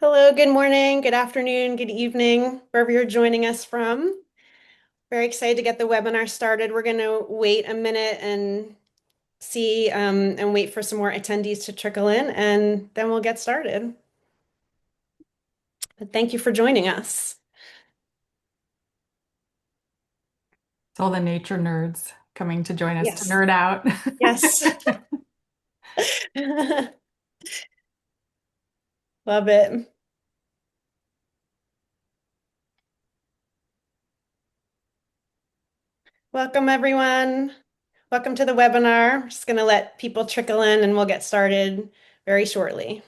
Hello, good morning, good afternoon, good evening, wherever you're joining us from. Very excited to get the webinar started. We're going to wait a minute and see and wait for some more attendees to trickle in, and then we'll get started. But thank you for joining us. It's all the nature nerds coming to join us to Yes, nerd out. yes. Love it. Welcome, everyone. Welcome to the webinar. I'm just going to let people trickle in and we'll get started very shortly.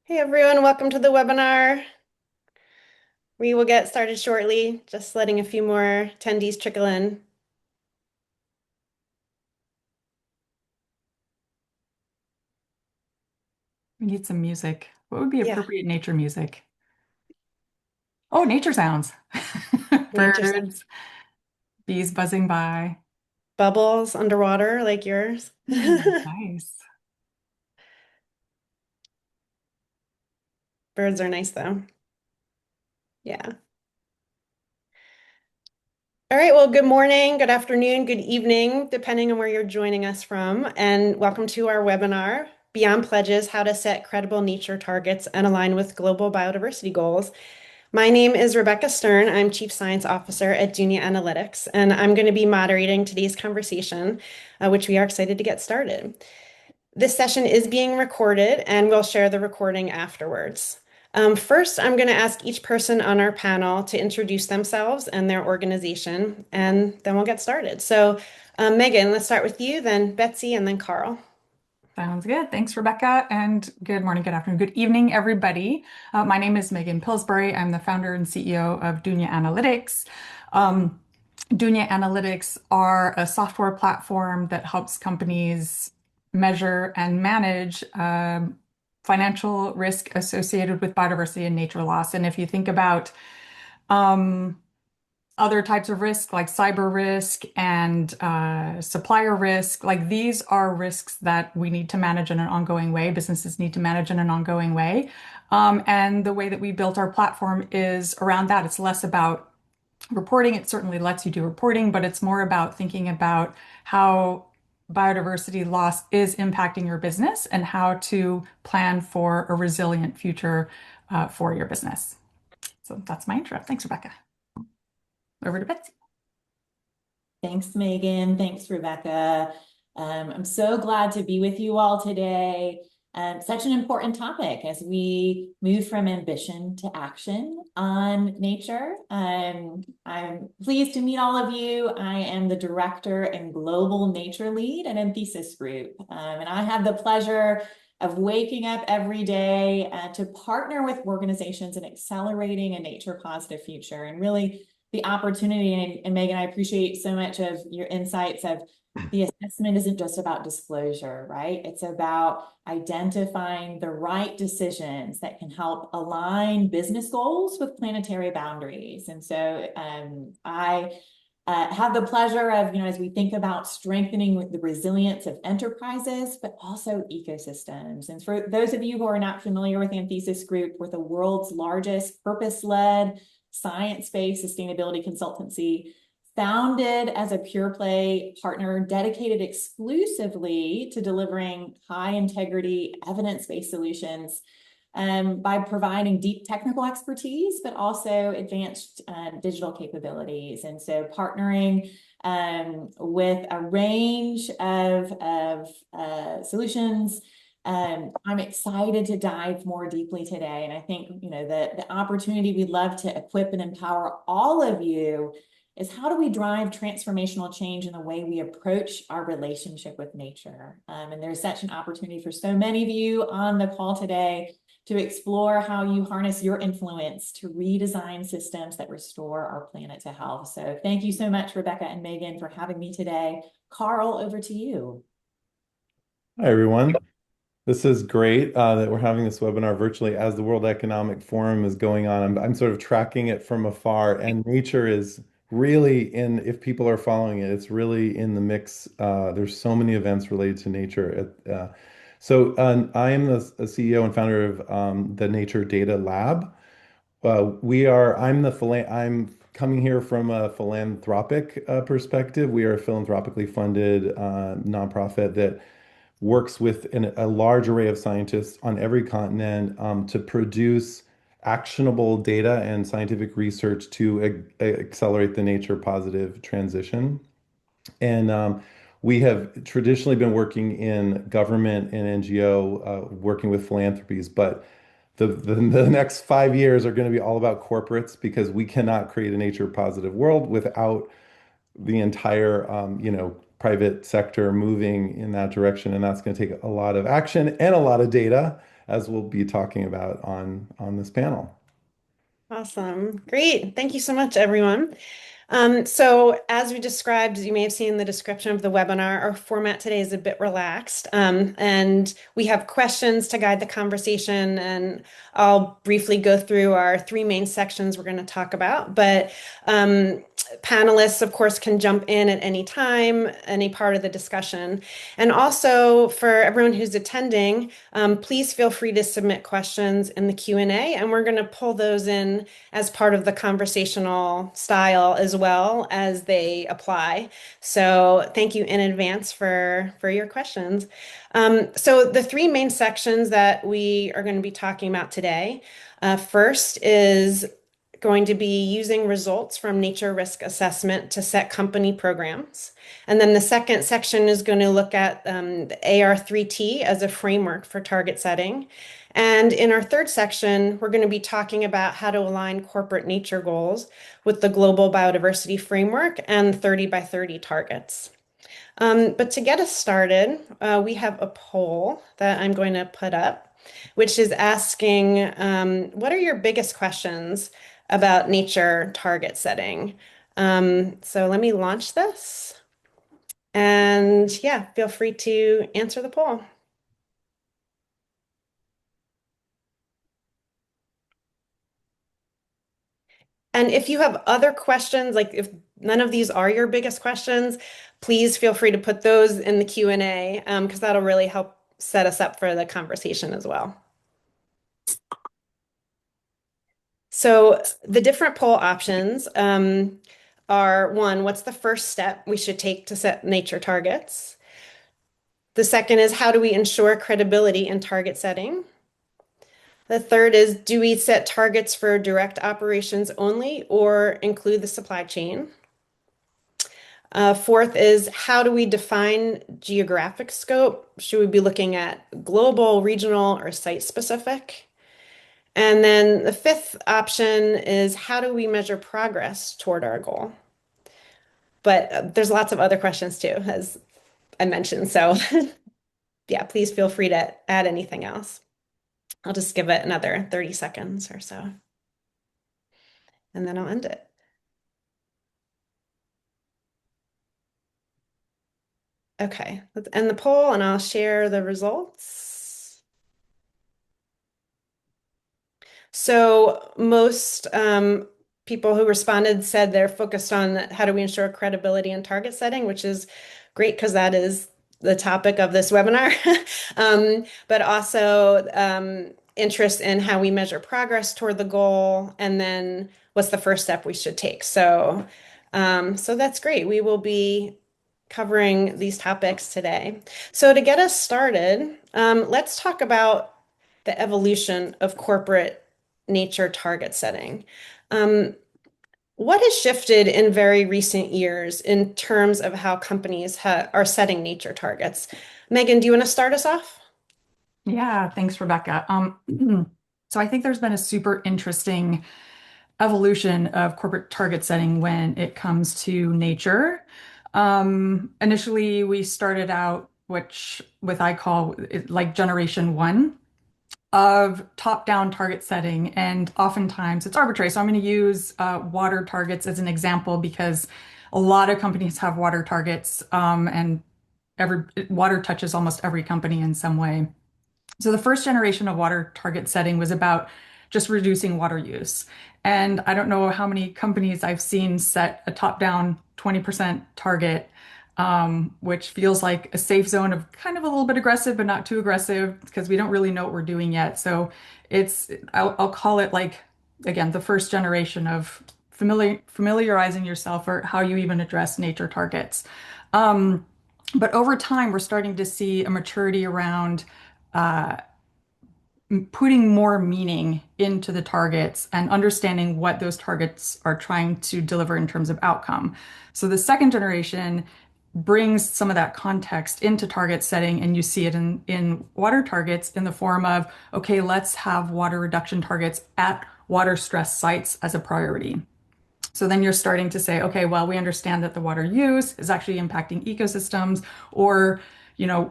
Hey, everyone. Welcome to the webinar. We will get started shortly, just letting a few more attendees trickle in. We need some music. What would be Yeah, appropriate nature music? Oh, nature sounds. nature sound. Birds, bees buzzing by. Bubbles underwater like yours. Nice. Birds are nice though. Yeah. All right, well, good morning, good afternoon, good evening, depending on where you're joining us from, and welcome to our webinar, Beyond Pledges, How to Set Credible Nature Targets and Align with Global Biodiversity Goals. My name is Rebecca Stern. I'm Chief Science Officer at Dunia Analytics, and I'm going to be moderating today's conversation, which we are excited to get started. This session is being recorded, and we'll share the recording afterwards. First, I'm going to ask each person on our panel to introduce themselves and their organization, and then we'll get started. So, Megan, let's start with you, then Betsy, and then Carl. Sounds good. Thanks, Rebecca. And good morning, good afternoon, good evening, everybody. My name is Megan Pillsbury. I'm the founder and CEO of Dunia Analytics. Dunia Analytics are a software platform that helps companies measure and manage financial risk associated with biodiversity and nature loss. And if you think about um, other types of risk like cyber risk and supplier risk, like these are risks that we need to manage in an ongoing way. Businesses need to manage in an ongoing way. And the way that we built our platform is around that. It's less about reporting. It certainly lets you do reporting, but it's more about thinking about how biodiversity loss is impacting your business and how to plan for a resilient future for your business. So that's my intro. Thanks, Rebecca. Over to Betsy. Thanks, Megan. Thanks, Rebecca. I'm so glad to be with you all today. Such an important topic as we move from ambition to action on nature. I'm pleased to meet all of you. I am the Director and Global Nature Lead at Anthesis Group. And I have the pleasure of waking up every day to partner with organizations in accelerating a nature positive future and really the opportunity. And Megan, I appreciate so much of your insights of the assessment isn't just about disclosure, right? It's about identifying the right decisions that can help align business goals with planetary boundaries. And so I have the pleasure of, as we think about strengthening the resilience of enterprises, but also ecosystems. And for those of you who are not familiar with Anthesis Group, we're the world's largest purpose-led science-based sustainability consultancy, founded as a pure play partner dedicated exclusively to delivering high integrity, evidence-based solutions by providing deep technical expertise, but also advanced digital capabilities. And so partnering with a range of solutions. I'm excited to dive more deeply today. And I think, the opportunity we'd love to equip and empower all of you is how do we drive transformational change in the way we approach our relationship with nature? And there's such an opportunity for so many of you on the call today to explore how you harness your influence to redesign systems that restore our planet to health. So thank you so much, Rebecca and Megan, for having me today. Carl, over to you. Hi, everyone. This is great that we're having this webinar virtually as the World Economic Forum is going on. I'm sort of tracking it from afar, and nature is really if people are following it, it's really in the mix. There's so many events related to nature. I am the CEO and founder of the Nature Data Lab. I'm coming here from a philanthropic perspective. We are a philanthropically funded nonprofit that works with a large array of scientists on every continent to produce actionable data and scientific research to accelerate the nature positive transition. And we have traditionally been working in government and NGO, working with philanthropies, but the next 5 years are going to be all about corporates because we cannot create a nature positive world without the entire private sector moving in that direction, and that's going to take a lot of action and a lot of data, as we'll be talking about on this panel. Awesome. Great. Thank you so much, everyone. So as we described, as you may have seen in the description of the webinar, our format today is a bit relaxed, and we have questions to guide the conversation, and I'll briefly go through our three main sections we're going to talk about, but panelists, of course, can jump in at any time, any part of the discussion. And also for everyone who's attending, please feel free to submit questions in the Q&A, and we're going to pull those in as part of the conversational style as well as they apply. So thank you in advance for your questions. So the three main sections that we are going to be talking about today, first is going to be using results from nature risk assessment to set company programs. And then the second section is going to look at the AR3T as a framework for target setting. And in our third section, we're going to be talking about how to align corporate nature goals with the Global Biodiversity Framework and 30 by 30 targets. But to get us started, we have a poll that I'm going to put up, which is asking, what are your biggest questions about nature target setting? So let me launch this. And yeah, feel free to answer the poll. And if you have other questions, like if none of these are your biggest questions, please feel free to put those in the Q&A, because that'll really help set us up for the conversation as well. So the different poll options are one, what's the first step we should take to set nature targets? The second is, how do we ensure credibility in target setting? The third is, do we set targets for direct operations only or include the supply chain? Fourth is, how do we define geographic scope? Should we be looking at global, regional, or site specific? And then the fifth option is, how do we measure progress toward our goal? But there's lots of other questions too, as I mentioned. So yeah, please feel free to add anything else. I'll just give it another 30 seconds or so, and then I'll end it. Okay, let's end the poll and I'll share the results. So most people who responded said they're focused on how do we ensure credibility in target setting, which is great because that is the topic of this webinar, but also interest in how we measure progress toward the goal, and then what's the first step we should take. So that's great. We will be covering these topics today. So to get us started, let's talk about the evolution of corporate nature target setting. What has shifted in very recent years in terms of how companies are setting nature targets? Megan, do you want to start us off? Yeah, thanks, Rebecca. So I think there's been a super interesting evolution of corporate target setting when it comes to nature. Initially, we started out, which with I call it like generation one. of top-down target setting, and oftentimes it's arbitrary. So I'm going to use water targets as an example because a lot of companies have water targets, and every water touches almost every company in some way. So the first generation of water target setting was about just reducing water use. And I don't know how many companies I've seen set a top-down 20% target, which feels like a safe zone of kind of a little bit aggressive, but not too aggressive because we don't really know what we're doing yet. So I'll call it like, again, the first generation of familiarizing yourself or how you even address nature targets. Um, but over time, we're starting to see a maturity around uh, putting more meaning into the targets and understanding what those targets are trying to deliver in terms of outcome. So the second generation brings some of that context into target setting, and you see it in water targets in the form of, okay, let's have water reduction targets at water stress sites as a priority. So then you're starting to say, okay, well, we understand that the water use is actually impacting ecosystems, or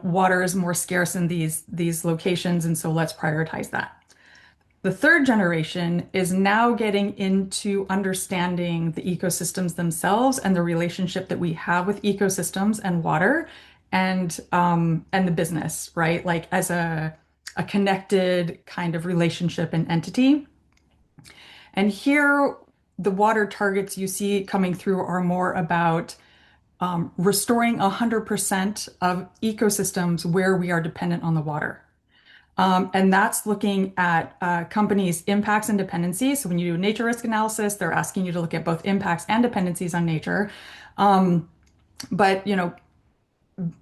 water is more scarce in these locations, and so let's prioritize that. The third generation is now getting into understanding the ecosystems themselves and the relationship that we have with ecosystems and water, and the business, right? Like as a connected kind of relationship and entity. And here, the water targets you see coming through are more about restoring 100% of ecosystems where we are dependent on the water. And that's looking at companies' impacts and dependencies. So when you do nature risk analysis, they're asking you to look at both impacts and dependencies on nature. But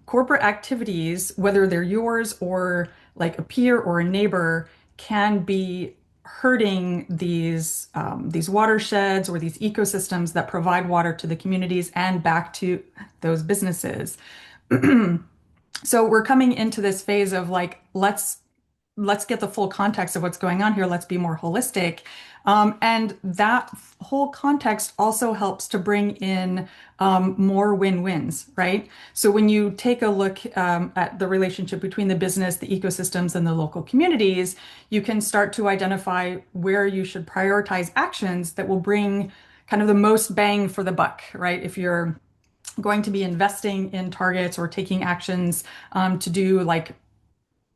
corporate activities, whether they're yours or like a peer or a neighbor, can be hurting these watersheds or these ecosystems that provide water to the communities and back to those businesses. So we're coming into this phase of like, let's get the full context of what's going on here. Let's be more holistic. And that whole context also helps to bring in more win-wins, right? So when you take a look at the relationship between the business, the ecosystems, and the local communities, you can start to identify where you should prioritize actions that will bring kind of the most bang for the buck, right? If you're going to be investing in targets or taking actions to do like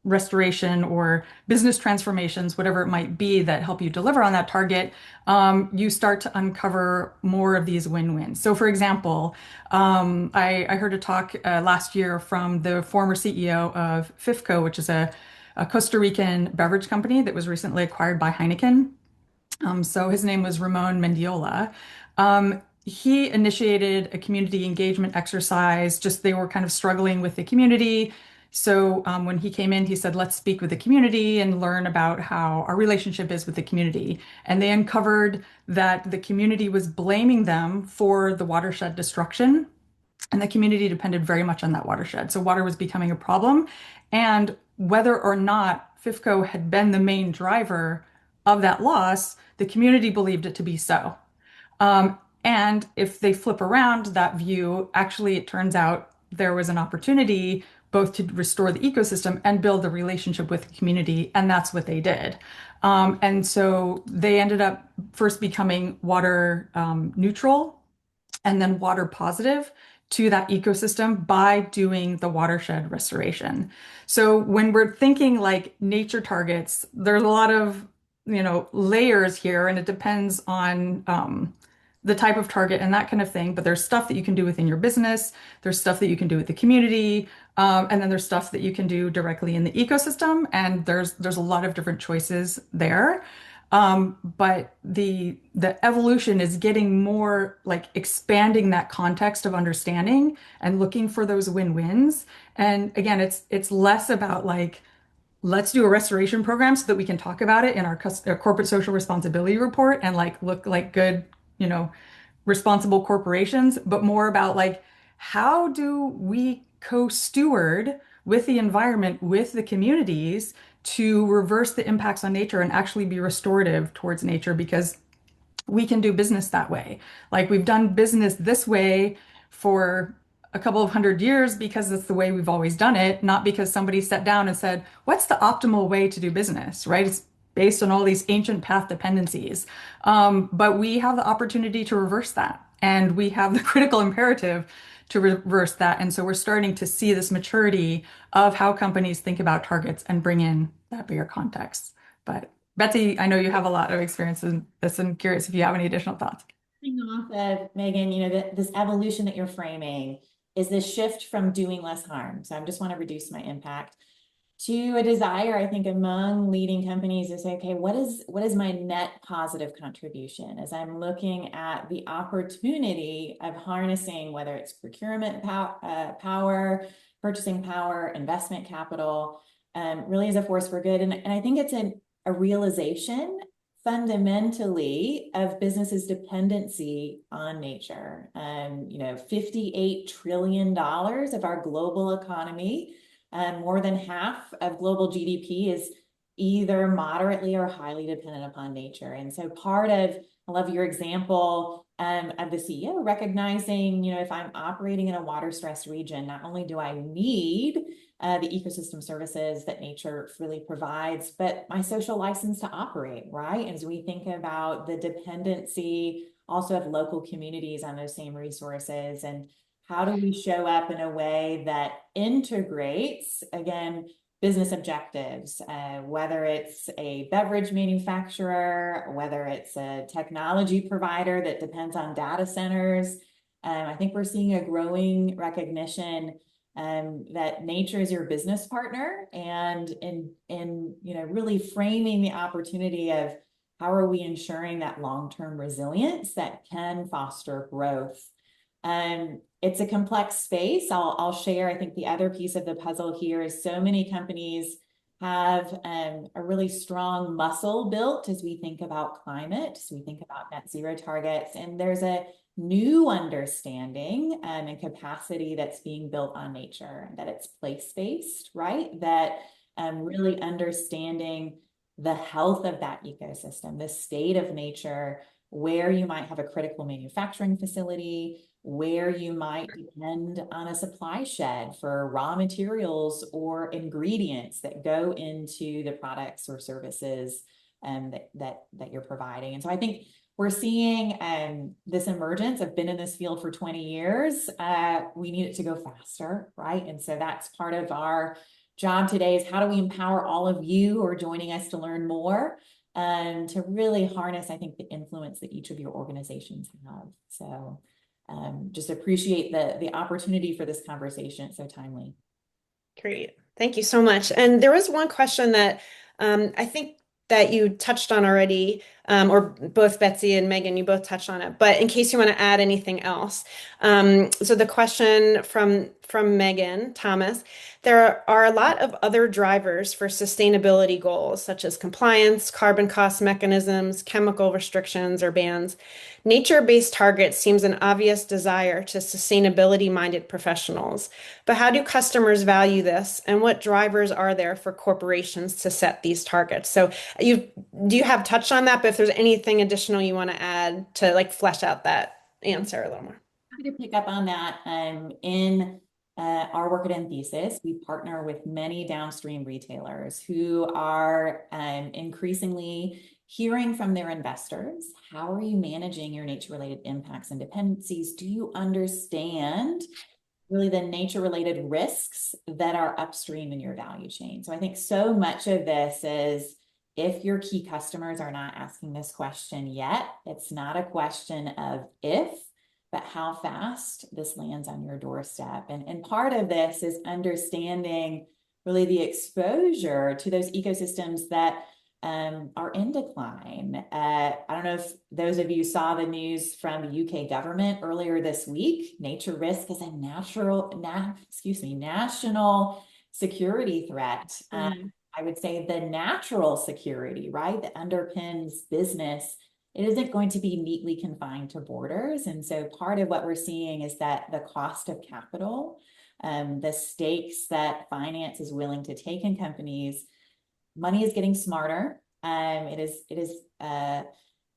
restoration or business transformations, whatever it might be that help you deliver on that target, you start to uncover more of these win-wins. So, for example, I heard a talk last year from the former CEO of FIFCO, which is a Costa Rican beverage company that was recently acquired by Heineken. So his name was Ramon Mendiola. He initiated a community engagement exercise. Just they were kind of struggling with the community. So when he came in, he said, let's speak with the community and learn about how our relationship is with the community. And they uncovered that the community was blaming them for the watershed destruction. And the community depended very much on that watershed. So water was becoming a problem. And whether or not FIFCO had been the main driver of that loss, the community believed it to be so. And if they flip around that view, actually, it turns out there was an opportunity both to restore the ecosystem and build the relationship with the community. And that's what they did. And so they ended up first becoming water neutral and then water positive to that ecosystem by doing the watershed restoration. So when we're thinking like nature targets, there's a lot of layers here, and it depends on the type of target and that kind of thing. But there's stuff that you can do within your business. There's stuff that you can do with the community, and then there's stuff that you can do directly in the ecosystem. And there's a lot of different choices there. But the evolution is getting more like expanding that context of understanding and looking for those win-wins. And again, it's less about like, let's do a restoration program so that we can talk about it in our corporate social responsibility report and like look like good, responsible corporations, but more about like, how do we co-steward with the environment, with the communities to reverse the impacts on nature and actually be restorative towards nature, because we can do business that way. Like we've done business this way for a couple of hundred years because it's the way we've always done it, not because somebody sat down and said, what's the optimal way to do business, right? It's based on all these ancient path dependencies. But we have the opportunity to reverse that. And we have the critical imperative to reverse that. And so we're starting to see this maturity of how companies think about targets and bring in that bigger context. But Betsy, I know you have a lot of experience in this. I'm curious if you have any additional thoughts. Off of Megan, this evolution that you're framing is this shift from doing less harm. So I just want to reduce my impact to a desire, I think, among leading companies to say, okay, what is my net positive contribution as I'm looking at the opportunity of harnessing, whether it's procurement power, purchasing power, investment capital, really as a force for good. And I think it's a realization fundamentally of business's dependency on nature. $58 trillion of our global economy, more than half of global GDP is either moderately or highly dependent upon nature. And so I love your example of the CEO recognizing, if I'm operating in a water-stressed region, not only do I need the ecosystem services that nature really provides, but my social license to operate, right? As we think about the dependency also of local communities on those same resources, and how do we show up in a way that integrates, again, business objectives, whether it's a beverage manufacturer, whether it's a technology provider that depends on data centers. I think we're seeing a growing recognition that nature is your business partner, and in really framing the opportunity of how are we ensuring that long-term resilience that can foster growth. It's a complex space. I'll share, I think the other piece of the puzzle here is so many companies have a really strong muscle built as we think about climate, as we think about net zero targets, and there's a new understanding and capacity that's being built on nature, that it's place-based, right? That really understanding the health of that ecosystem, the state of nature, where you might have a critical manufacturing facility, where you might depend on a supply shed for raw materials or ingredients that go into the products or services that you're providing. And so I think we're seeing this emergence. I've been in this field for 20 years. We need it to go faster, right? And so that's part of our job today, is how do we empower all of you who are joining us to learn more and to really harness, I think, the influence that each of your organizations have. So just appreciate the opportunity for this conversation. It's so timely. Great. Thank you so much. And there was one question that I think that you touched on already, or both Betsy and Megan, you both touched on it, but in case you want to add anything else. So the question from Megan Thomas, there are a lot of other drivers for sustainability goals, such as compliance, carbon cost mechanisms, chemical restrictions or bans. Nature-based targets seems an obvious desire to sustainability-minded professionals, but how do customers value this, and what drivers are there for corporations to set these targets? So do you have touched on that, but if there's anything additional you want to add to like flesh out that answer a little more. Happy to pick up on that. In our work at Enthesis, we partner with many downstream retailers who are increasingly hearing from their investors. How are you managing your nature-related impacts and dependencies? Do you understand really the nature-related risks that are upstream in your value chain? So I think so much of this is, if your key customers are not asking this question yet, it's not a question of if, but how fast this lands on your doorstep. And part of this is understanding really the exposure to those ecosystems that are in decline. I don't know if those of you saw the news from the UK government earlier this week. Nature risk is a national security threat. I would say the natural security, right, that underpins business, it isn't going to be neatly confined to borders. And so part of what we're seeing is that the cost of capital, the stakes that finance is willing to take in companies, money is getting smarter. It is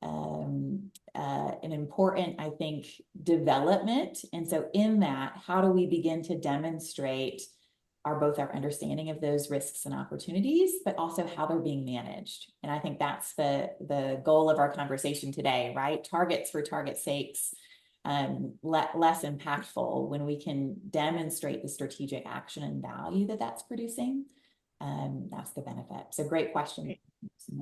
an important, I think, development. And so in that, how do we begin to demonstrate both our understanding of those risks and opportunities, but also how they're being managed? And I think that's the goal of our conversation today, right? Targets for target's sakes, less impactful when we can demonstrate the strategic action and value that that's producing. That's the benefit. So great question.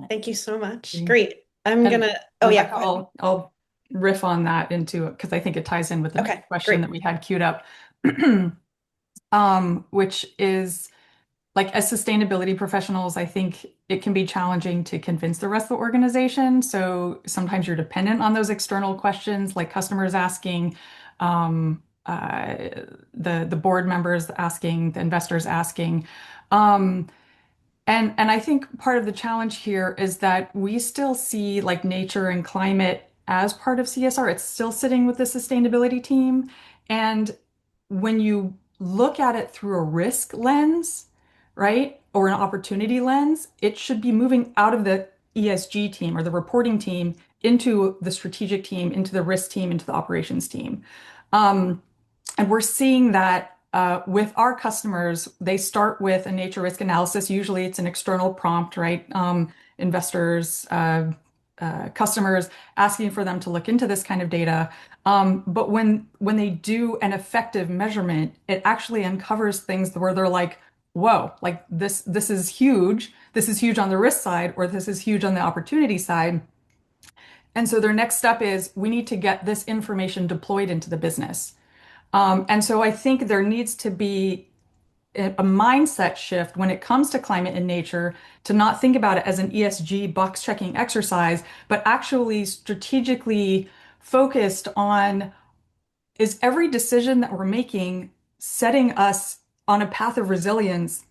Thank you so much. Great. I'm And gonna, oh yeah, Rebecca, I'll riff on that into because I think it ties in with the okay, next question great. that we had queued up, which is like as sustainability professionals, I think it can be challenging to convince the rest of the organization. So sometimes you're dependent on those external questions, like customers asking, the board members asking, the investors asking. Um, and I think part of the challenge here is that we still see like nature and climate as part of CSR. It's still sitting with the sustainability team. And when you look at it through a risk lens, right, or an opportunity lens, it should be moving out of the ESG team or the reporting team into the strategic team, into the risk team, into the operations team. Um, and we're seeing that with our customers, they start with a nature risk analysis. Usually it's an external prompt, right? Investors, customers asking for them to look into this kind of data. But when they do an effective measurement, it actually uncovers things where they're like, whoa, like this is huge. This is huge on the risk side, or this is huge on the opportunity side. And so their next step is we need to get this information deployed into the business. And so I think there needs to be a mindset shift when it comes to climate and nature to not think about it as an ESG box checking exercise, but actually strategically focused on is every decision that we're making setting us on a path of resilience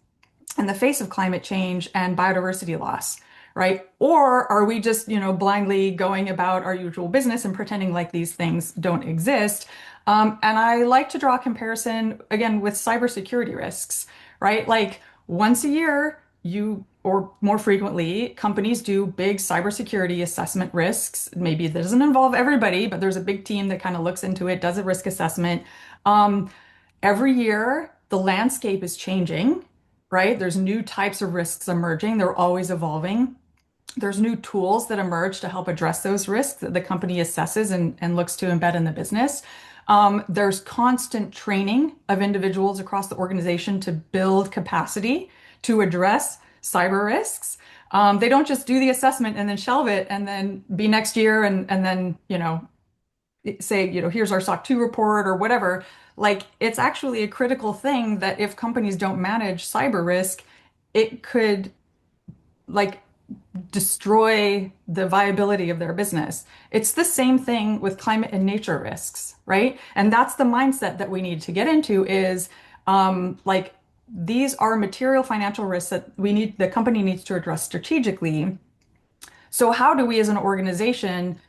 in the face of climate change and biodiversity loss, right? Or are we just, blindly going about our usual business and pretending like these things don't exist? And I like to draw a comparison again with cybersecurity risks, right? Like once a year, or more frequently, companies do big cybersecurity assessment risks. Maybe it doesn't involve everybody, but there's a big team that kind of looks into it, does a risk assessment. Um, every year, the landscape is changing, right? There's new types of risks emerging. They're always evolving. There's new tools that emerge to help address those risks that the company assesses and looks to embed in the business. There's constant training of individuals across the organization to build capacity to address cyber risks. They don't just do the assessment and then shelve it and then be next year and then, say, here's our SOC 2 report or whatever. Like it's actually a critical thing that if companies don't manage cyber risk, it could like destroy the viability of their business. It's the same thing with climate and nature risks, right? And that's the mindset that we need to get into is like these are material financial risks that the company needs to address strategically. So how do we as an organization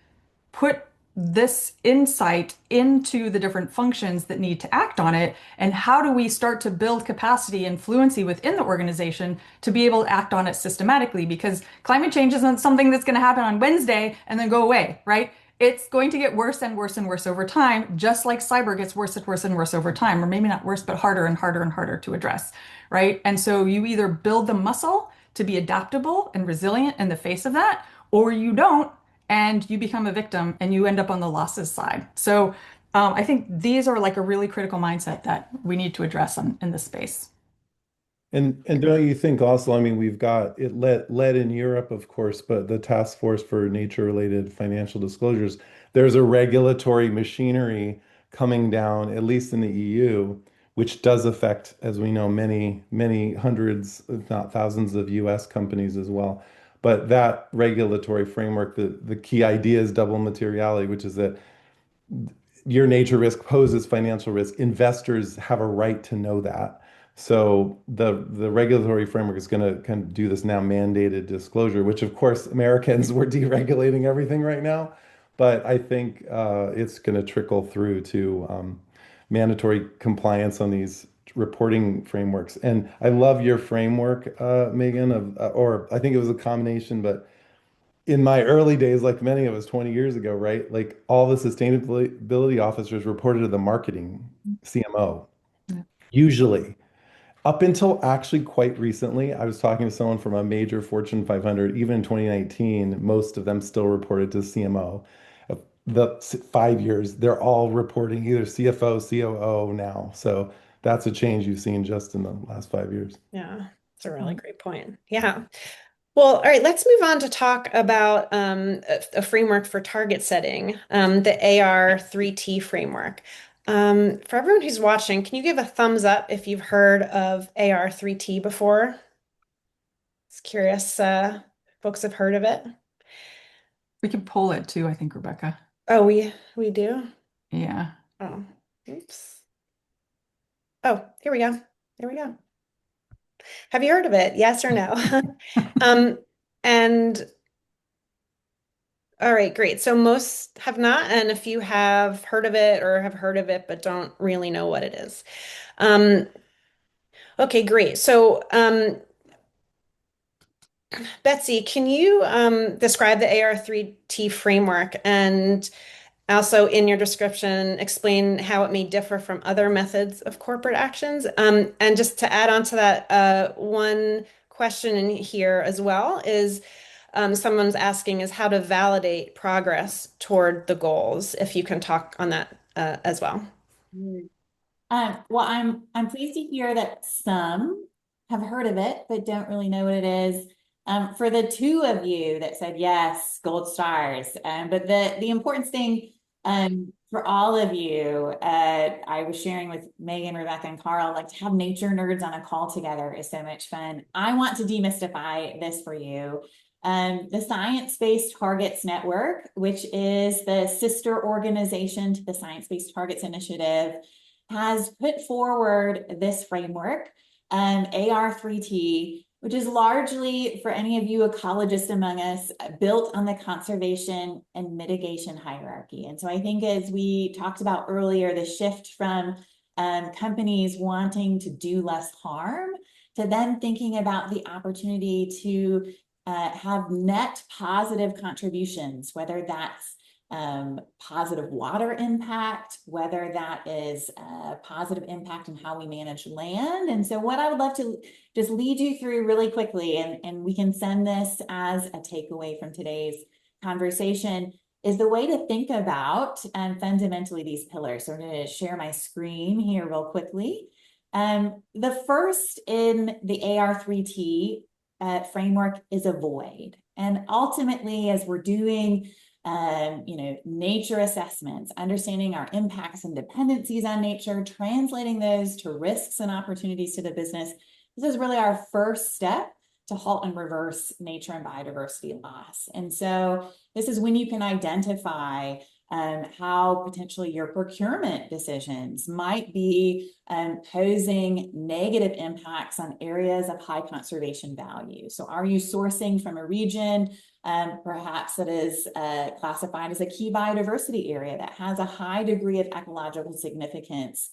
put this insight into the different functions that need to act on it? And how do we start to build capacity and fluency within the organization to be able to act on it systematically? Because climate change isn't something that's going to happen on Wednesday and then go away, right? It's going to get worse and worse and worse over time, just like cyber gets worse and worse and worse over time, or maybe not worse, but harder and harder and harder to address, right? And so you either build the muscle to be adaptable and resilient in the face of that, or you don't, and you become a victim and you end up on the losses side. So I think these are like a really critical mindset that we need to address in this space. And don't you think also, I mean, we've got it led in Europe, of course, but the Task Force for Nature-Related Financial Disclosures, there's a regulatory machinery coming down, at least in the EU, which does affect, as we know, many, many hundreds, if not thousands of US companies as well. But that regulatory framework, the key idea is double materiality, which is that your nature risk poses financial risk. Investors have a right to know that. So the regulatory framework is going to kind of do this now mandated disclosure, which of course Americans we're deregulating everything right now, but I think it's going to trickle through to mandatory compliance on these reporting frameworks. And I love your framework, Megan, or I think it was a combination, but in my early days, like many of us 20 years ago, right? Like all the sustainability officers reported to the marketing CMO, Yeah. usually. Up until actually quite recently, I was talking to someone from a major Fortune 500, even in 2019, most of them still reported to CMO. The 5 years, they're all reporting either CFO, COO now. So that's a change you've seen just in the last 5 years. Yeah, it's a really great point. Yeah. Well, all right, let's move on to talk about a framework for target setting, the AR3T framework. For everyone who's watching, can you give a thumbs up if you've heard of AR3T before? It's curious, folks have heard of it. We can pull it too, I think, Rebecca. Oh, we do? Yeah. Oh, oops. Oh, here we go. There we go. Have you heard of it? Yes or no? Um, and All right, great. So most have not, and a few have heard of it or have heard of it but don't really know what it is. Um, okay, great. So, Betsy, can you describe the AR3T framework and also in your description explain how it may differ from other methods of corporate actions? And just to add on to that, one question in here as well is someone's asking is how to validate progress toward the goals, if you can talk on that as well. Well, I'm pleased to hear that some have heard of it, but don't really know what it is. For the two of you that said yes, gold stars. But the important thing for all of you, I was sharing with Megan, Rebecca, and Carl, like to have nature nerds on a call together is so much fun. I want to demystify this for you. The Science Based Targets Network, which is the sister organization to the Science Based Targets Initiative, has put forward this framework, AR3T, which is largely, for any of you ecologists among us, built on the conservation and mitigation hierarchy. And so I think as we talked about earlier, the shift from companies wanting to do less harm to then thinking about the opportunity to have net positive contributions, whether that's positive water impact, whether that is positive impact in how we manage land. And so what I would love to just lead you through really quickly, and we can send this as a takeaway from today's conversation, is the way to think about fundamentally these pillars. So I'm going to share my screen here real quickly. The first in the AR3T framework is avoid. And ultimately, as we're doing nature assessments, understanding our impacts and dependencies on nature, translating those to risks and opportunities to the business. This is really our first step to halt and reverse nature and biodiversity loss. And so this is when you can identify how potentially your procurement decisions might be posing negative impacts on areas of high conservation value. So are you sourcing from a region perhaps that is classified as a key biodiversity area that has a high degree of ecological significance?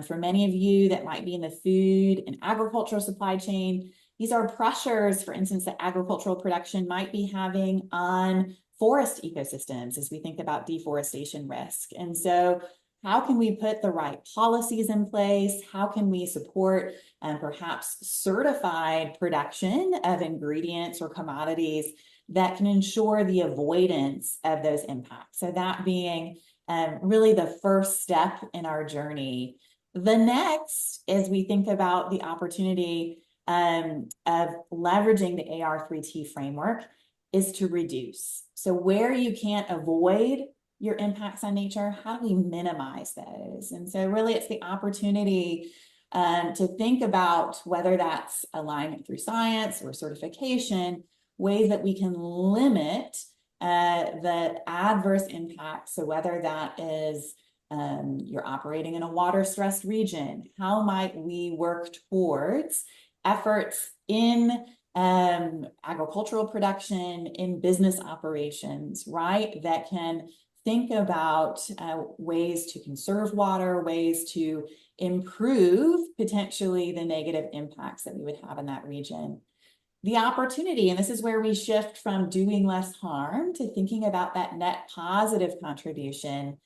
For many of you that might be in the food and agricultural supply chain, these are pressures, for instance, that agricultural production might be having on forest ecosystems as we think about deforestation risk. And so how can we put the right policies in place? How can we support perhaps certified production of ingredients or commodities that can ensure the avoidance of those impacts? So that being really the first step in our journey. The next, as we think about the opportunity of leveraging the AR3T framework, is to reduce. So where you can't avoid your impacts on nature, how do we minimize those? And so really it's the opportunity to think about whether that's alignment through science or certification, ways that we can limit the adverse impacts. So whether that is you're operating in a water-stressed region, how might we work towards efforts in agricultural production, in business operations, right? That can think about ways to conserve water, ways to improve potentially the negative impacts that we would have in that region. the opportunity, and this is where we shift from doing less harm to thinking about that net positive contribution,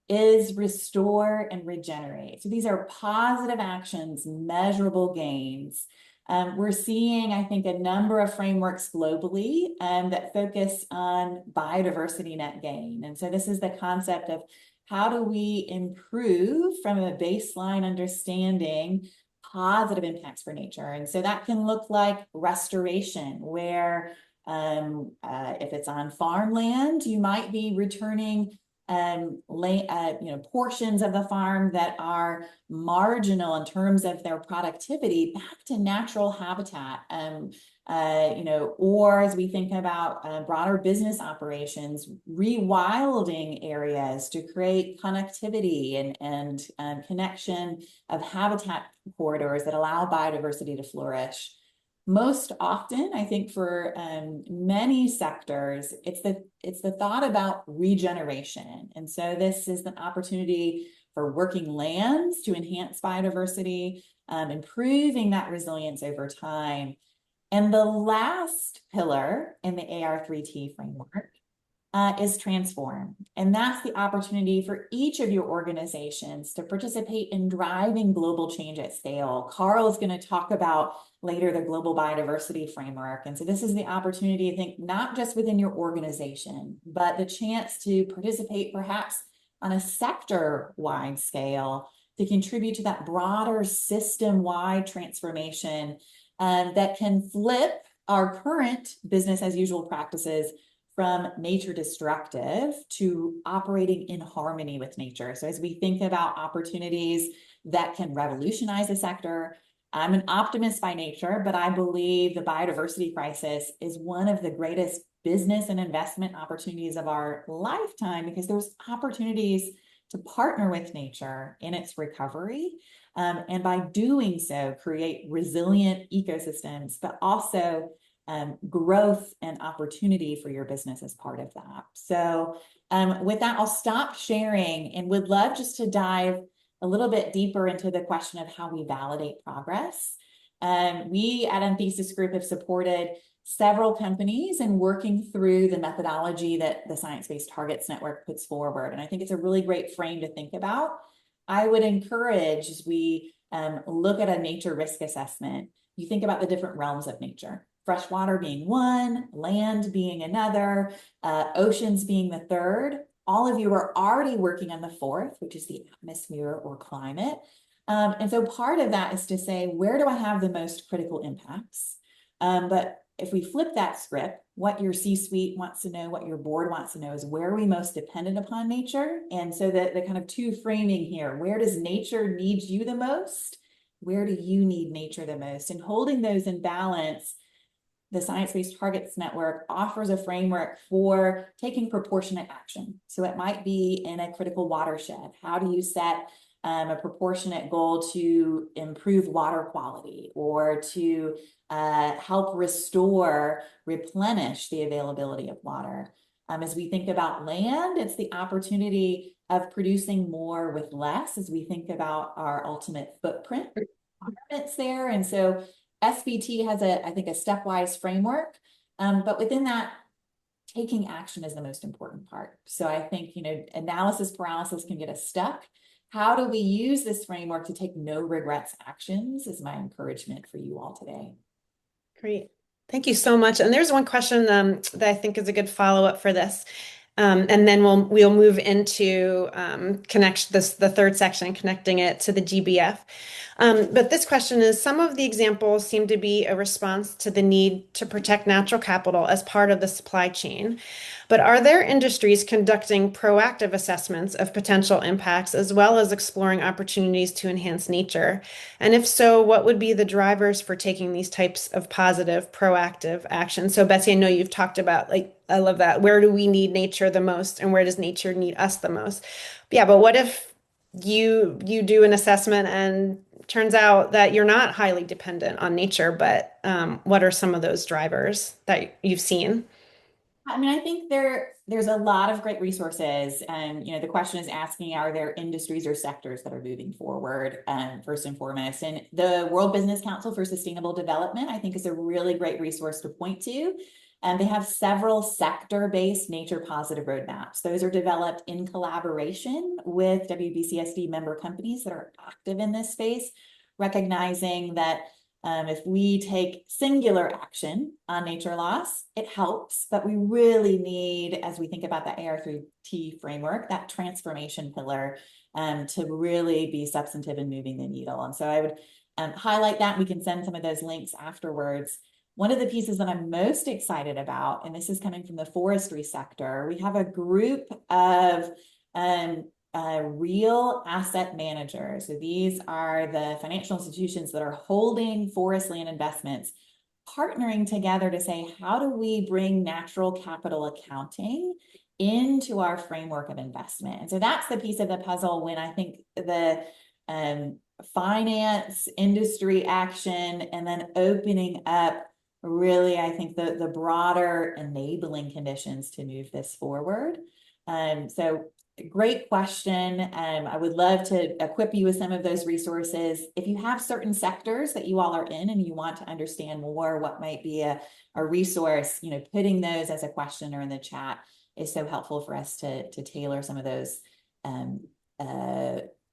is restore and regenerate. So these are positive actions, measurable gains. We're seeing, I think, a number of frameworks globally that focus on biodiversity net gain. And so this is the concept of how do we improve from a baseline understanding positive impacts for nature. And so that can look like restoration, where if it's on farmland, you might be returning portions of the farm that are marginal in terms of their productivity back to natural habitat. Or as we think about broader business operations, rewilding areas to create connectivity and connection of habitat corridors that allow biodiversity to flourish. Most often, I think for many sectors, it's the thought about regeneration. And so this is an opportunity for working lands to enhance biodiversity, improving that resilience over time. And the last pillar in the AR3T framework is transform. And that's the opportunity for each of your organizations to participate in driving global change at scale. Carl is going to talk about later the Global Biodiversity Framework. And so this is the opportunity, I think, not just within your organization, but the chance to participate perhaps on a sector-wide scale to contribute to that broader system-wide transformation that can flip our current business as usual practices from nature destructive to operating in harmony with nature. So as we think about opportunities that can revolutionize the sector, I'm an optimist by nature, but I believe the biodiversity crisis is one of the greatest business and investment opportunities of our lifetime, because there's opportunities to partner with nature in its recovery. And by doing so, create resilient ecosystems, but also growth and opportunity for your business as part of that. So with that, I'll stop sharing and would love just to dive a little bit deeper into the question of how we validate progress. We at Anthesis Group have supported several companies in working through the methodology that the Science Based Targets Network puts forward. And I think it's a really great frame to think about. I would encourage, as we look at a nature risk assessment, you think about the different realms of nature. Freshwater being one, land being another, oceans being the third. All of you are already working on the fourth, which is the atmosphere or climate. And so part of that is to say, where do I have the most critical impacts? But if we flip that script, what your C-suite wants to know, what your board wants to know is, where are we most dependent upon nature? And so the kind of two framing here, where does nature need you the most? Where do you need nature the most? And holding those in balance, the Science Based Targets Network offers a framework for taking proportionate action. So it might be in a critical watershed. How do you set a proportionate goal to improve water quality, or to help restore, replenish the availability of water? As we think about land, it's the opportunity of producing more with less, as we think about our ultimate footprint requirements there. And so SBT has I think, a stepwise framework, but within that, taking action is the most important part. So I think, analysis paralysis can get us stuck. How do we use this framework to take no regrets actions is my encouragement for you all today. Great. Thank you so much. And there's one question that I think is a good follow-up for this. And then we'll move into the third section, connecting it to the GBF. But this question is, some of the examples seem to be a response to the need to protect natural capital as part of the supply chain. But are there industries conducting proactive assessments of potential impacts, as well as exploring opportunities to enhance nature? And if so, what would be the drivers for taking these types of positive, proactive action? So Betsy, I know you've talked about, I love that. Where do we need nature the most, and where does nature need us the most? Yeah, but what if you do an assessment and turns out that you're not highly dependent on nature, but what are some of those drivers that you've seen? I mean, I think there there's a lot of great resources. And, the question is asking, are there industries or sectors that are moving forward, first and foremost? And the World Business Council for Sustainable Development, I think, is a really great resource to point to. And they have several sector-based nature positive roadmaps. Those are developed in collaboration with WBCSD member companies that are active in this space, recognizing that if we take singular action on nature loss, it helps, but we really need, as we think about the AR3T framework, that transformation pillar to really be substantive in moving the needle. And so I would highlight that. We can send some of those links afterwards. One of the pieces that I'm most excited about, and this is coming from the forestry sector, we have a group of real asset managers. So these are the financial institutions that are holding forest land investments, partnering together to say, how do we bring natural capital accounting into our framework of investment? And so that's the piece of the puzzle when I think the finance, industry action, and then opening up really, I think the broader enabling conditions to move this forward. So great question. I would love to equip you with some of those resources. If you have certain sectors that you all are in and you want to understand more what might be a resource, putting those as a question or in the chat is so helpful for us to tailor some of those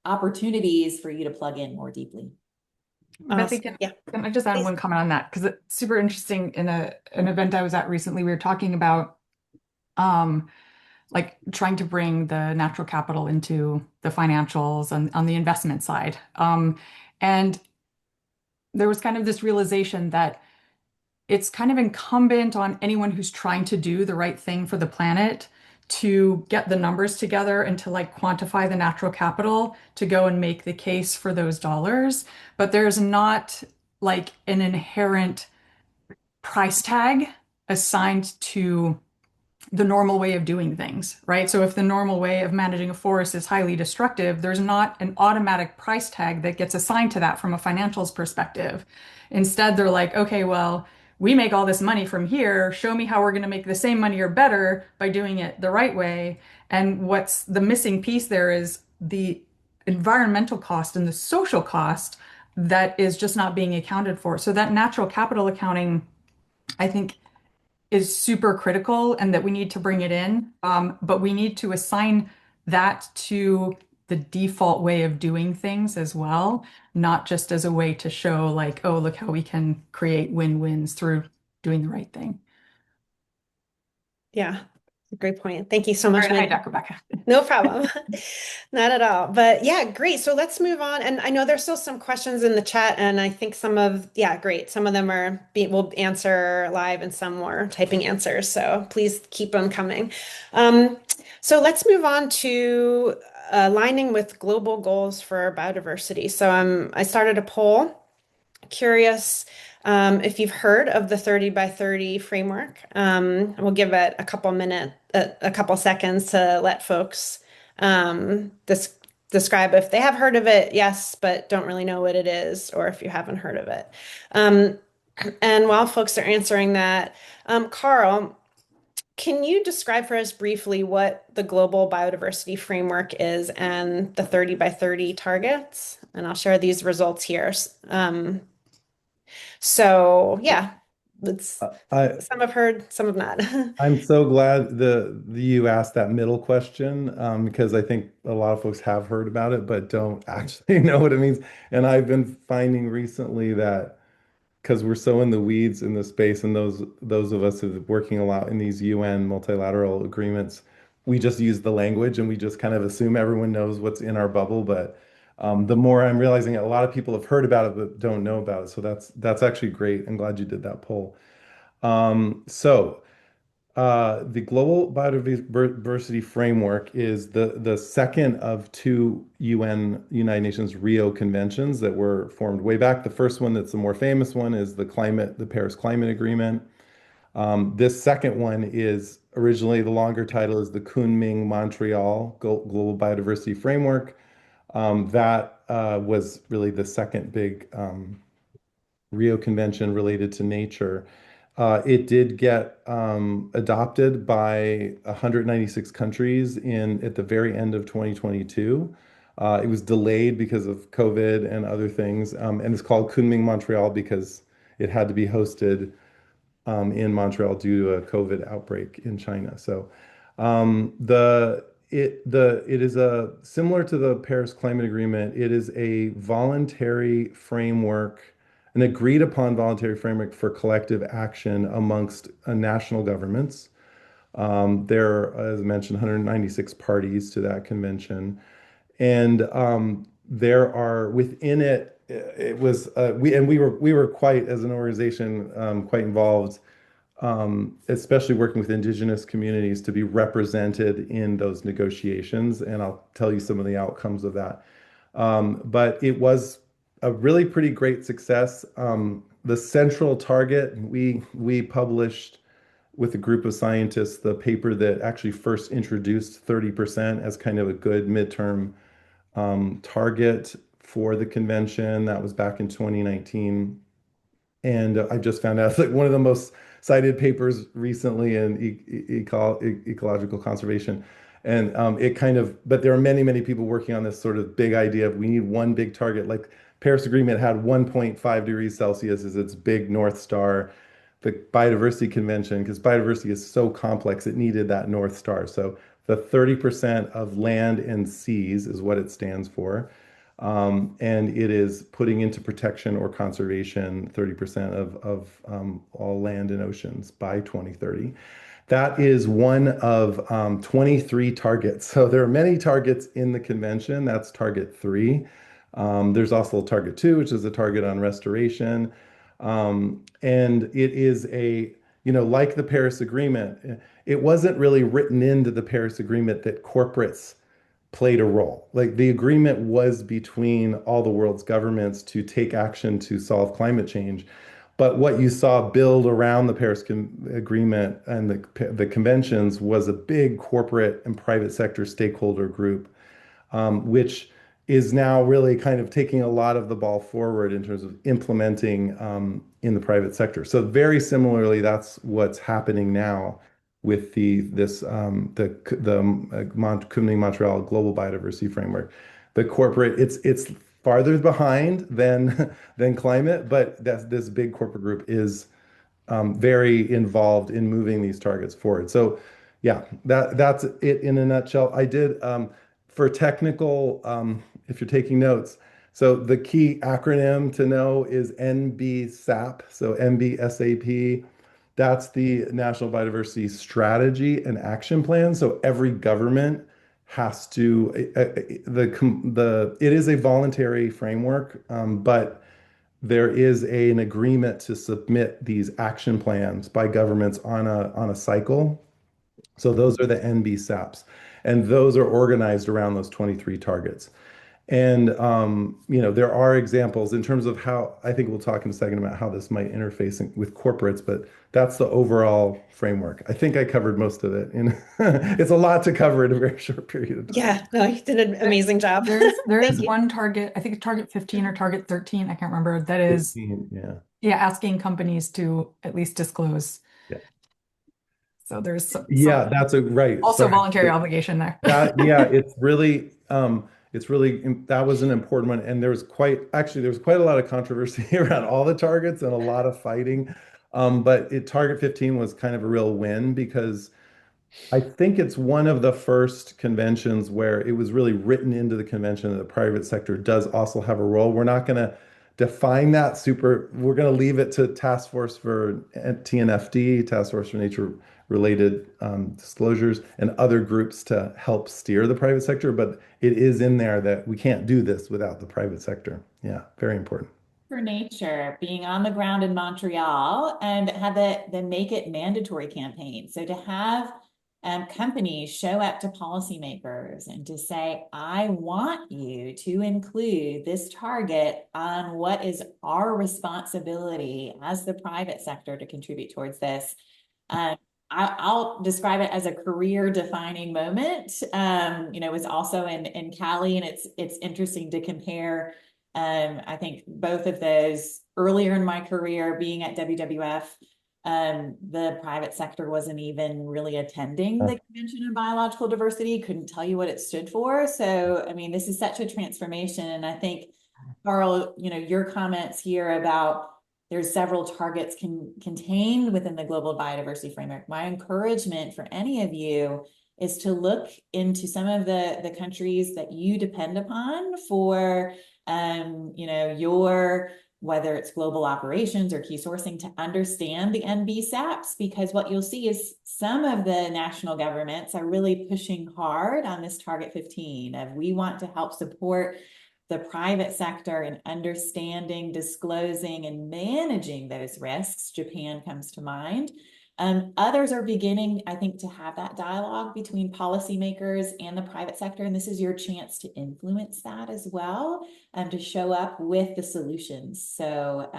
opportunities for you to plug in more deeply. Betsy, Awesome. can I just add one comment on that? Because it's super interesting. In an event I was at recently, we were talking about like trying to bring the natural capital into the financials and on the investment side. And there was kind of this realization that it's kind of incumbent on anyone who's trying to do the right thing for the planet to get the numbers together and to like quantify the natural capital to go and make the case for those dollars. But there's not like an inherent price tag assigned to the normal way of doing things, right? So if the normal way of managing a forest is highly destructive, there's not an automatic price tag that gets assigned to that from a financials perspective. Instead, they're like, okay, well, we make all this money from here. Show me how we're going to make the same money or better by doing it the right way. And what's the missing piece there is the environmental cost and the social cost that is just not being accounted for. So that natural capital accounting, I think, is super critical and that we need to bring it in. But we need to assign that to the default way of doing things as well, not just as a way to show like, oh, look how we can create win-wins through doing the right thing. Yeah, great point. Thank you so much, Sorry to Megan. hijack, Rebecca. No problem. Not at all. But yeah, great. So let's move on. And I know there's still some questions in the chat, and I think great. Some of them we'll answer live and some more typing answers. So please keep them coming. So let's move on to aligning with global goals for biodiversity. So I started a poll. Curious if you've heard of the 30 by 30 framework. We'll give it a couple seconds to let folks describe if they have heard of it, yes, but don't really know what it is, or if you haven't heard of it. And while folks are answering that, Carl, can you describe for us briefly what the Global Biodiversity Framework is and the 30 by 30 targets? And I'll share these results here. So yeah, it's some have heard, some have not. I'm so glad you asked that middle question because I think a lot of folks have heard about it but don't actually know what it means. And I've been finding recently that because we're so in the weeds in the space, and those of us who are working a lot in these UN multilateral agreements, we just use the language and we just kind of assume everyone knows what's in our bubble. But the more I'm realizing a lot of people have heard about it but don't know about it. So that's actually great. I'm glad you did that poll. The Global Biodiversity Framework is the second of two United Nations Rio conventions that were formed way back. The first one, that's the more famous one, is the Paris Climate Agreement. This second one is originally, the longer title is the Kunming Montreal Global Biodiversity Framework. That was really the second big Rio convention related to nature. It did get adopted by 196 countries in at the very end of 2022. It was delayed because of COVID and other things, and it's called Kunming Montreal because it had to be hosted in Montreal due to a COVID outbreak in China. So it is a similar to the Paris Climate Agreement. It is a voluntary framework, an agreed upon voluntary framework for collective action amongst national governments. There are, as I mentioned, 196 parties to that convention, and there are within it. It was we were quite as an organization quite involved, especially working with indigenous communities to be represented in those negotiations. And I'll tell you some of the outcomes of that. But it was a really pretty great success. The central target, we published with a group of scientists the paper that actually first introduced 30% as kind of a good midterm target for the convention. That was back in 2019. And I just found out it's like one of the most cited papers recently in ecological conservation. And it kind of, but there are many, many people working on this sort of big idea of we need one big target. Like Paris Agreement had 1.5 degrees Celsius as its big North Star. The Biodiversity Convention, because biodiversity is so complex, it needed that North Star. So the 30% of land and seas is what it stands for. And it is putting into protection or conservation 30% of all land and oceans by 2030. That is one of 23 targets. So there are many targets in the convention. That's target three. There's also target two, which is a target on restoration. And it is like the Paris Agreement, it wasn't really written into the Paris Agreement that corporates played a role. Like the agreement was between all the world's governments to take action to solve climate change. But what you saw build around the Agreement and the conventions was a big corporate and private sector stakeholder group, which is now really kind of taking a lot of the ball forward in terms of implementing in the private sector. So very similarly, that's what's happening now with Kunming Montreal Global Biodiversity Framework. The corporate, it's farther behind than climate, but this big corporate group is very involved in moving these targets forward. So yeah, that's it in a nutshell. I did for technical, if you're taking notes. So the key acronym to know is NBSAP. So NBSAP. That's the National Biodiversity Strategy and Action Plan. So every government has to it is a voluntary framework, but there is an agreement to submit these action plans by governments on a cycle. So those are the NBSAPs, and those are organized around those 23 targets. And there are examples in terms of how I think we'll talk in a second about how this might interface with corporates, but that's the overall framework. I think I covered most of it, and it's a lot to cover in a very short period of time. Yeah, no, you did an amazing job. There Thank is you. one target, I think it's target 15 or target 13, I can't remember, that is 15, asking companies to at least disclose. yeah. So there's Yeah, that's right. also Sorry. voluntary obligation there. Yeah, it's really that was an important one. And there was quite a lot of controversy around all the targets and a lot of fighting. But target 15 was kind of a real win because I think it's one of the first conventions where it was really written into the convention that the private sector does also have a role. We're not going to define that we're going to leave it to Task Force for TNFD, Task Force for Nature Related Disclosures, and other groups to help steer the private sector. But it is in there that we can't do this without the private sector. Yeah, very important. For nature, being on the ground in Montreal and had the Make It Mandatory campaign. So to have companies show up to policymakers and to say, I want you to include this target on what is our responsibility as the private sector to contribute towards this. I'll describe it as a career defining moment. It's also in Cali, and it's interesting to compare. I think both of those earlier in my career, being at WWF, The private sector wasn't even really attending the Convention on Biological Diversity, couldn't tell you what it stood for. So, I mean, this is such a transformation. And I think, Carl, your comments here about there's several targets contained within the Global Biodiversity Framework. My encouragement for any of you is to look into some of the countries that you depend upon for, your whether it's global operations or key sourcing, to understand the NBSAPs, because what you'll see is some of the national governments are really pushing hard on this target 15 of we want to help support the private sector in understanding, disclosing, and managing those risks. Japan comes to mind. Others are beginning, I think, to have that dialogue between policymakers and the private sector, and this is your chance to influence that as well, to show up with the solutions. So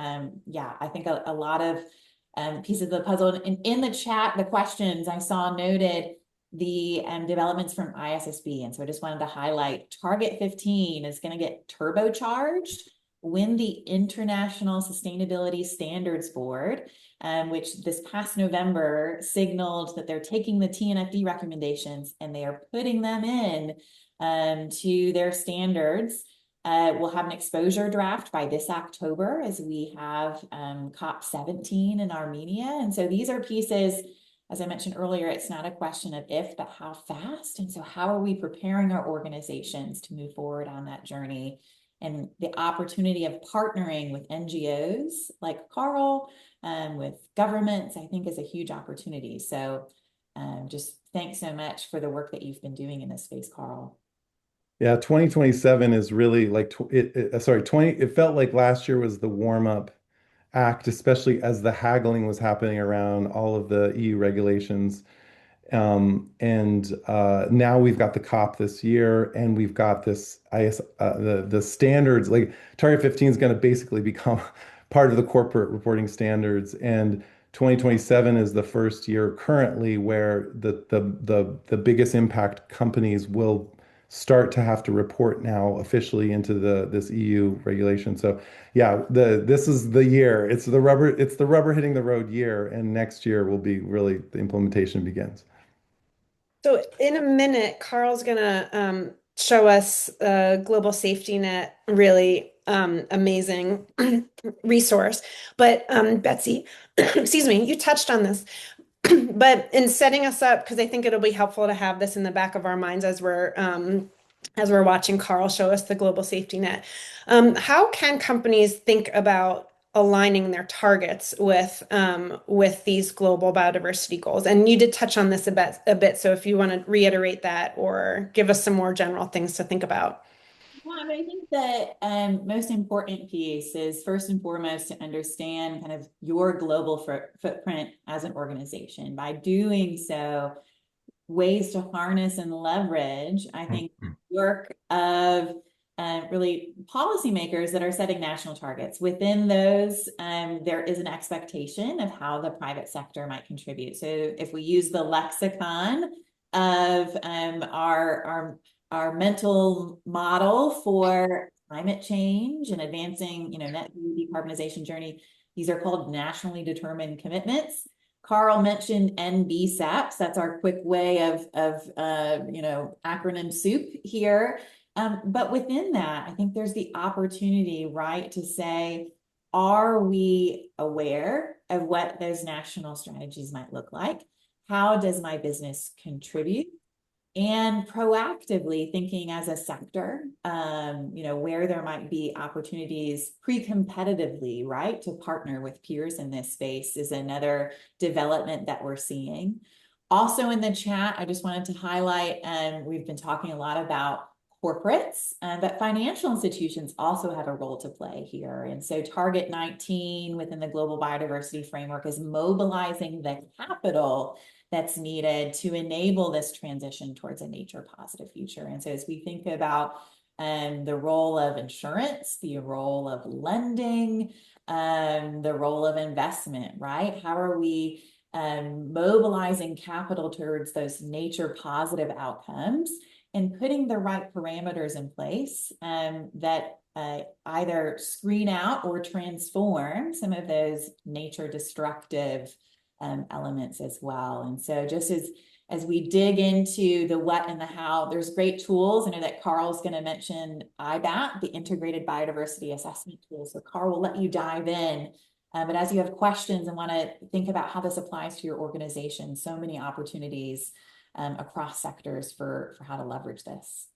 yeah, I think a lot of pieces of the puzzle. And in the chat, the questions I saw noted the developments from ISSB. And so I just wanted to highlight Target 15 is going to get turbocharged when the International Sustainability Standards Board, which this past November signaled that they're taking the TNFD recommendations and they are putting them in to their standards. We'll have an exposure draft by this October as we have COP17 in Armenia. And so these are pieces, as I mentioned earlier, it's not a question of if, but how fast. And so how are we preparing our organizations to move forward on that journey? And the opportunity of partnering with NGOs like Carl, with governments, I think is a huge opportunity. So just thanks so much for the work that you've been doing in this space, Carl. Yeah, 2027 is really like it felt like last year was the warm-up act, especially as the haggling was happening around all of the EU regulations. And now we've got the COP this year, and we've got this the standards. Like Target 15 is going to basically become part of the corporate reporting standards, and 2027 is the first year currently where the biggest impact companies will start to have to report now officially into this EU regulation. So yeah, this is the year. It's the rubber hitting the road year, and next year will be really the implementation begins. So in a minute, Carl's gonna show us a global safety net, really amazing resource. But Betsy, excuse me, you touched on this. But in setting us up, because I think it'll be helpful to have this in the back of our minds as we're watching Carl show us the global safety net. How can companies think about aligning their targets with these global biodiversity goals? And you did touch on this a bit, so if you want to reiterate that or give us some more general things to think about. Yeah, I mean, I think that most important piece is first and foremost to understand kind of your global footprint as an organization. By doing so, ways to harness and leverage, I think, work of really policymakers that are setting national targets. Within those, there is an expectation of how the private sector might contribute. So if we use the lexicon of our mental model for climate change and advancing, net zero decarbonization journey, these are called nationally determined commitments. Carl mentioned NBSAPs. That's our quick way of acronym soup here. But within that, I think there's the opportunity, right, to say, are we aware of what those national strategies might look like? How does my business contribute? And proactively thinking as a sector, where there might be opportunities pre-competitively, right, to partner with peers in this space is another development that we're seeing. Also in the chat, I just wanted to highlight, we've been talking a lot about corporates, but financial institutions also have a role to play here. And so Target 19 within the Global Biodiversity Framework is mobilizing the capital that's needed to enable this transition towards a nature positive future. And so as we think about the role of insurance, the role of lending, the role of investment, right? How are we mobilizing capital towards those nature positive outcomes and putting the right parameters in place that either screen out or transform some of those nature destructive elements as well. And so just as we dig into the what and the how, there's great tools. I know that Carl's going to mention IBAT, the Integrated Biodiversity Assessment Tool. So Carl will let you dive in. But as you have questions and want to think about how this applies to your organization, so many opportunities across sectors for how to leverage this.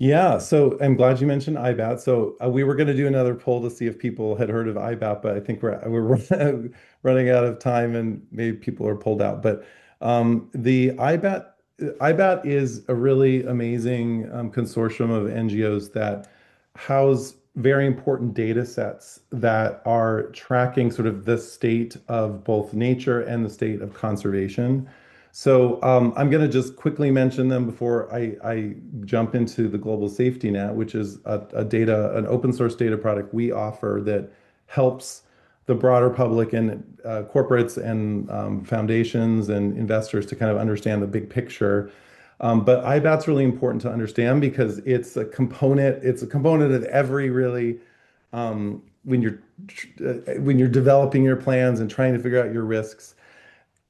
Yeah, so I'm glad you mentioned IBAT. So we were going to do another poll to see if people had heard of IBAT, but I think we're running out of time and maybe people are pulled out. But the IBAT is a really amazing consortium of NGOs that house very important data sets that are tracking sort of the state of both nature and the state of conservation. So I'm going to just quickly mention them before I jump into the Global Safety Net, which is an open source data product we offer that helps the broader public and corporates and foundations and investors to kind of understand the big picture. But IBAT's really important to understand because it's a component of every really when you're developing your plans and trying to figure out your risks.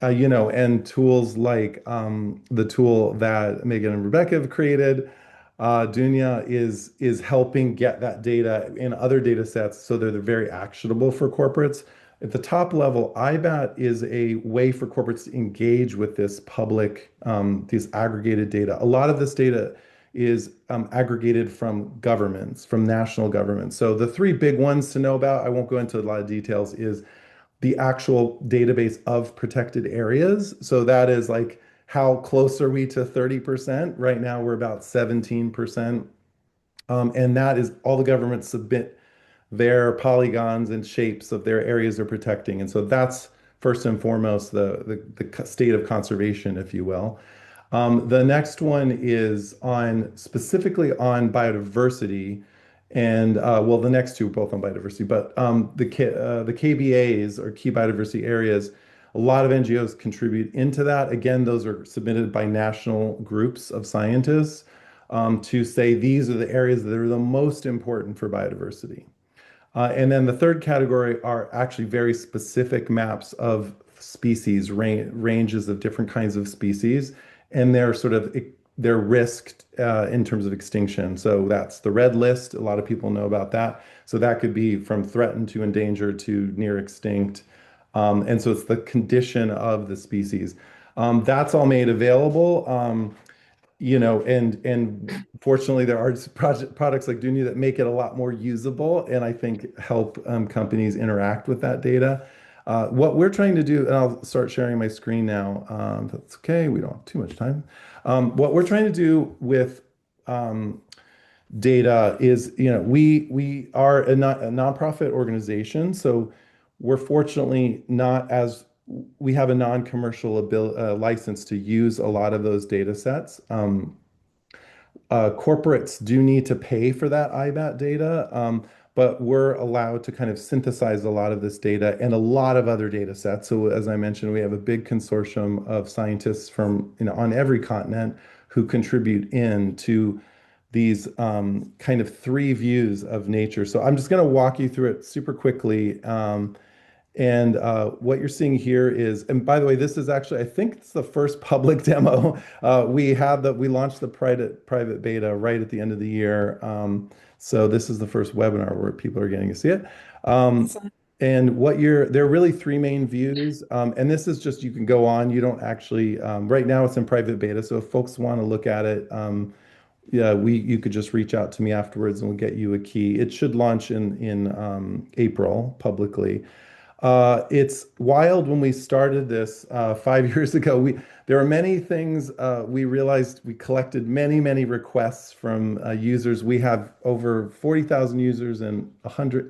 And tools like the tool that Megan and Rebecca have created, Dunya is helping get that data in other data sets so they're very actionable for corporates. At the top level, IBAT is a way for corporates to engage with this public, these aggregated data. A lot of this data is aggregated from governments, from national governments. So the three big ones to know about, I won't go into a lot of details, is the actual database of protected areas. So that is like, how close are we to 30%? Right now, we're about 17%. And that is all the governments submit their polygons and shapes of their areas they're protecting. And so that's first and foremost the state of conservation, if you will. The next one is specifically on biodiversity. And well, the next two are both on biodiversity, but the KBAs or key biodiversity areas, a lot of NGOs contribute into that. Again, those are submitted by national groups of scientists to say these are the areas that are the most important for biodiversity. And then the third category are actually very specific maps of species, ranges of different kinds of species, and they're risked in terms of extinction. So that's the red list. A lot of people know about that. So that could be from threatened to endangered to near extinct. And so it's the condition of the species. That's all made available. And fortunately, there are products like Dunya that make it a lot more usable, and I think help companies interact with that data. What we're trying to do, and I'll start sharing my screen now. That's okay. We don't have too much time. What we're trying to do with data is, we are a nonprofit organization, so we're fortunately not as we have a non-commercial license to use a lot of those data sets. Corporates do need to pay for that IBAT data, but we're allowed to kind of synthesize a lot of this data and a lot of other data sets. So as I mentioned, we have a big consortium of scientists from, on every continent who contribute into these kind of three views of nature. So I'm just going to walk you through it super quickly. And what you're seeing here is, and by the way, this is actually, I think it's the first public demo. We launched the private beta right at the end of the year. So this is the first webinar where people are getting to see it. And there are really three main views. And this is just, you can go on, you don't actually, right now it's in private beta. So if folks want to look at it, yeah, you could just reach out to me afterwards and we'll get you a key. It should launch in April publicly. It's wild. When we started this 5 years ago, there are many things we realized. We collected many requests from users. We have over 40,000 users in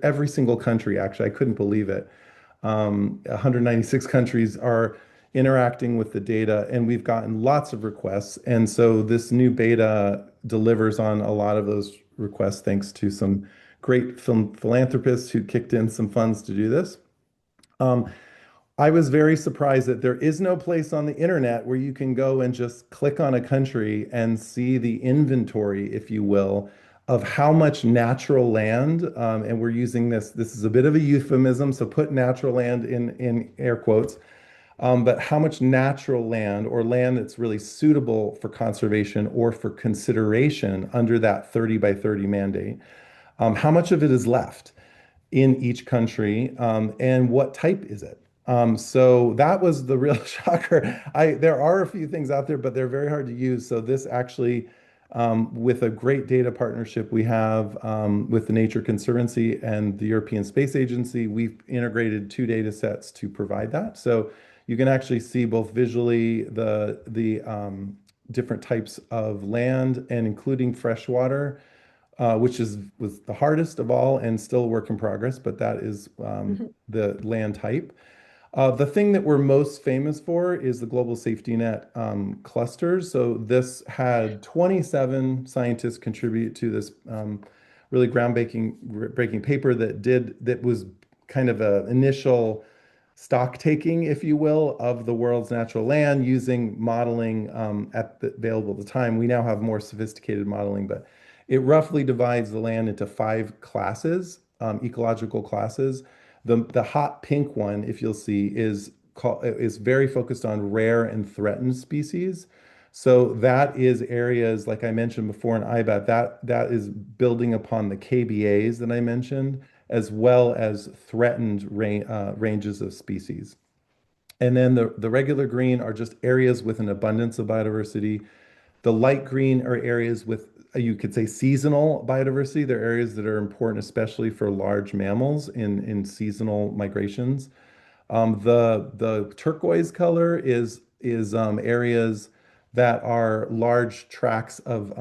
every single country. Actually, I couldn't believe it. 196 countries are interacting with the data, and we've gotten lots of requests. And so this new beta delivers on a lot of those requests, thanks to some great philanthropists who kicked in some funds to do this. I was very surprised that there is no place on the internet where you can go and just click on a country and see the inventory, if you will, of how much natural land, and we're using this is a bit of a euphemism, so put natural land in air quotes, but how much natural land or land that's really suitable for conservation or for consideration under that 30 by 30 mandate, how much of it is left in each country, and what type is it? So that was the real shocker. There are a few things out there, but they're very hard to use. So this actually, with a great data partnership we have with the Nature Conservancy and the European Space Agency, we've integrated two data sets to provide that. So you can actually see both visually the different types of land and including freshwater, which was the hardest of all and still a work in progress, but that is Mhm. the land type. The thing that we're most famous for is the global safety net clusters. So this had 27 scientists contribute to this really groundbreaking breaking paper that was kind of an initial stock taking, if you will, of the world's natural land using modeling available at the time. We now have more sophisticated modeling, but it roughly divides the land into five classes, ecological classes. The hot pink one, if you'll see, is very focused on rare and threatened species. So that is areas like I mentioned before in IBAT, that is building upon the KBAs that I mentioned, as well as threatened ranges of species. And then the regular green are just areas with an abundance of biodiversity. The light green are areas with, you could say, seasonal biodiversity. They're areas that are important, especially for large mammals in seasonal migrations. The turquoise color is areas that are large tracts of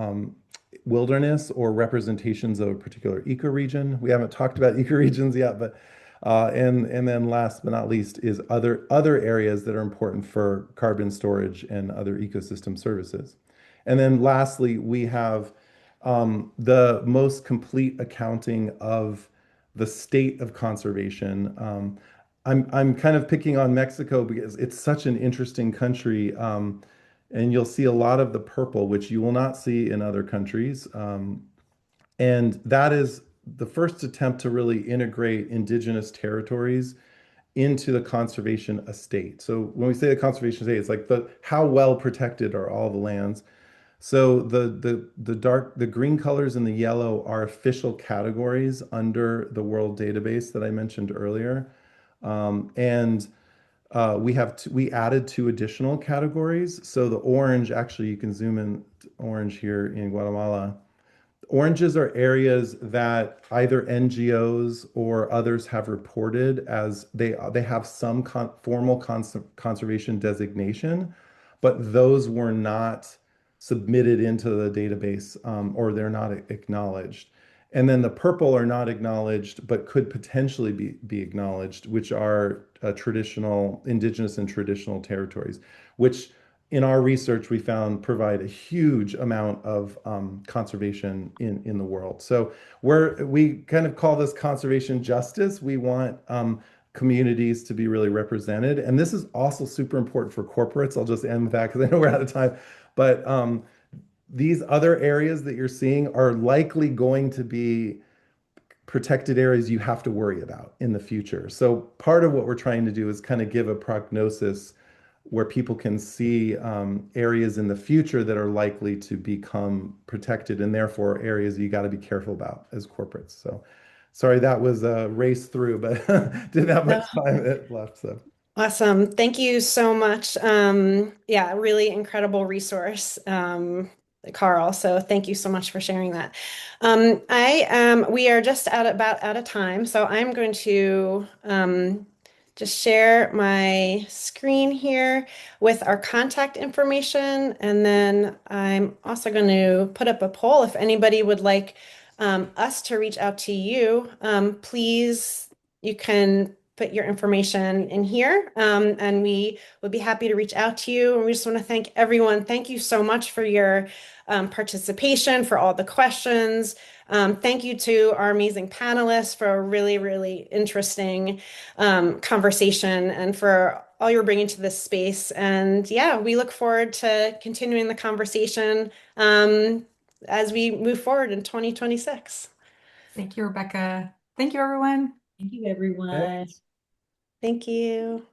wilderness or representations of a particular ecoregion. We haven't talked about ecoregions yet, but and then last but not least is other areas that are important for carbon storage and other ecosystem services. And then lastly, we have the most complete accounting of the state of conservation. I'm kind of picking on Mexico because it's such an interesting country, and you'll see a lot of the purple, which you will not see in other countries. And that is the first attempt to really integrate indigenous territories into the conservation estate. So when we say the conservation estate, it's like the how well protected are all the lands. So the green colors and the yellow are official categories under the world database that I mentioned earlier. And we added two additional categories. So the orange, actually, you can zoom in to orange here in Guatemala. Oranges are areas that either NGOs or others have reported as they have some formal conservation designation, but those were not submitted into the database, or they're not acknowledged. And then the purple are not acknowledged, but could potentially be acknowledged, which are traditional, indigenous and traditional territories, which in our research we found provide a huge amount of conservation in the world. So we kind of call this conservation justice. We want communities to be really represented, and this is also super important for corporates. I'll just end with that because I know we're out of time. But these other areas that you're seeing are likely going to be protected areas you have to worry about in the future. So part of what we're trying to do is kind of give a prognosis where people can see areas in the future that are likely to become protected and therefore areas you got to be careful about as corporates. So sorry, that was a race through, but didn't have No. much time left. So Awesome. Thank you so much. Yeah, really incredible resource, Carl. So thank you so much for sharing that. We are just about out of time, so I'm going to just share my screen here with our contact information, and then I'm also going to put up a poll if anybody would like us to reach out to you. Please, you can put your information in here, and we would be happy to reach out to you. And we just want to thank everyone. Thank you so much for your participation, for all the questions. Thank you to our amazing panelists for a really, really interesting conversation and for all you're bringing to this space. And yeah, we look forward to continuing the conversation as we move forward in 2026. Thank you, Rebecca. Thank you, everyone. Thank you, everyone. Thanks. Thank you.